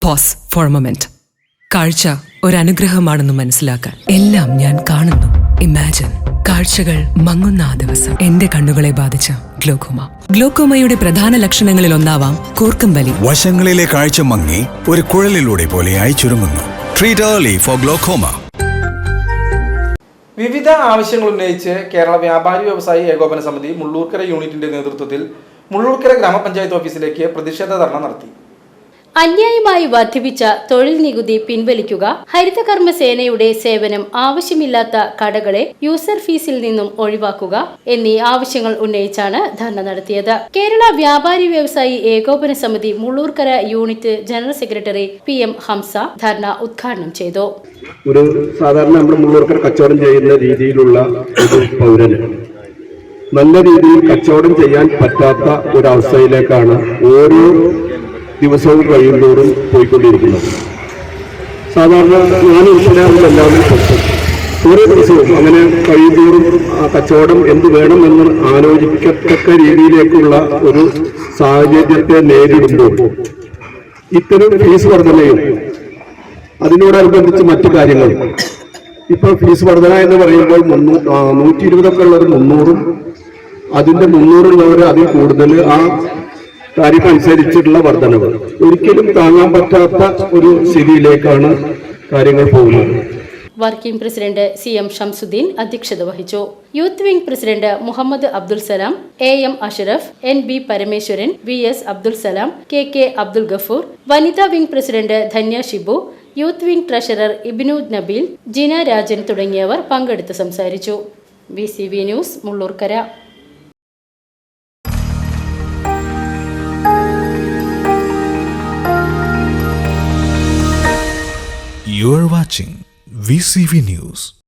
Pose four A moment. കാഴ്ച ഒരനുഗ്രഹമാണെന്ന് മനസ്സിലാക്കാൻ എല്ലാം ഞാൻ കാണുന്നു. ഇമാജിൻ കാഴ്ചകൾ മങ്ങുന്ന ആ ദിവസം. എന്റെ കണ്ണുകളെ ബാധിച്ച ഗ്ലോക്കോമ. ഗ്ലോക്കോമയുടെ പ്രധാന ലക്ഷണങ്ങളിൽ ഒന്നാവാം കൂർക്കം വലി. വശങ്ങളിലെ കാഴ്ച മങ്ങി ഒരു കുഴലിലൂടെ പോലെയായി ചുരുങ്ങുന്നു. Treat early four glaucoma. വിവിധ ആവശ്യങ്ങൾ ഉന്നയിച്ച് കേരള വ്യാപാരി വ്യവസായി ഏകോപന സമിതി മുള്ളൂർക്കര യൂണിറ്റിന്റെ നേതൃത്വത്തിൽ മുള്ളൂർക്കര ഗ്രാമപഞ്ചായത്ത് ഓഫീസിലേക്ക് പ്രതിഷേധ ധർണ നടത്തി. അന്യായമായി വർദ്ധിപ്പിച്ച തൊഴിൽ നികുതി പിൻവലിക്കുക, ഹരിതകർമ്മ സേനയുടെ സേവനം ആവശ്യമില്ലാത്ത കടകളെ യൂസർ ഫീസിൽ നിന്നും ഒഴിവാക്കുക എന്നീ ആവശ്യങ്ങൾ ഉന്നയിച്ചാണ് ധർണ നടത്തിയത്. കേരള വ്യാപാരി വ്യവസായി ഏകോപന സമിതി Mullurkara unit general secretary PM Hamsa dharna ഉദ്ഘാടനം ചെയ്തു. ഒരു സാധാരണ നമ്മുടെ മുള്ളൂർക്കര കച്ചവടം ചെയ്യുന്ന രീതിയിലുള്ള ഒരു പൗരന് നല്ല രീതിയിൽ കച്ചവടം ചെയ്യാൻ പറ്റാത്ത ഒരവസ്ഥയിലേക്കാണ് ഓരോ ദിവസവും കഴിയുന്നതോറും പോയിക്കൊണ്ടിരിക്കുന്നത്. സാധാരണ ഞാൻ എല്ലാവരും ഓരോ ദിവസവും അങ്ങനെ കഴിയുന്നതോറും ആ കച്ചവടം എന്ത് വേണമെന്ന് ആലോചിക്കത്തക്ക രീതിയിലേക്കുള്ള ഒരു സാഹചര്യത്തെ നേരിടുമ്പോൾ ഇത്തരം ഫീസ് വർധനയും അതിനോടനുബന്ധിച്ച് മറ്റു കാര്യങ്ങൾ, ഇപ്പോൾ ഫീസ് വർധന എന്ന് പറയുമ്പോൾ 120 ഉള്ളത് 300, അതിന്റെ 300 അതിൽ കൂടുതൽ ആ താരിഫ് അനുസരിച്ചിട്ടുള്ള വർധനവ് ഒരിക്കലും താങ്ങാൻ പറ്റാത്ത ഒരു സ്ഥിതിയിലേക്കാണ് കാര്യങ്ങൾ പോകുന്നത്. വർക്കിംഗ് പ്രസിഡന്റ് CM ഷംസുദ്ദീൻ അധ്യക്ഷത വഹിച്ചു. Youth wing president Muhammad Abdul Salam, AM Ashraf, NB Parameswaran, VS Abdul Salam, KK Abdul Gafoor, വനിതാ wing president Dhanya Shibu, youth wing treasurer Ibnu Nabeel, Jina Rajan തുടങ്ങിയവർ പങ്കെടുത്ത് സംസാരിച്ചു. VCV news Mullurkara. You are watching VCV News.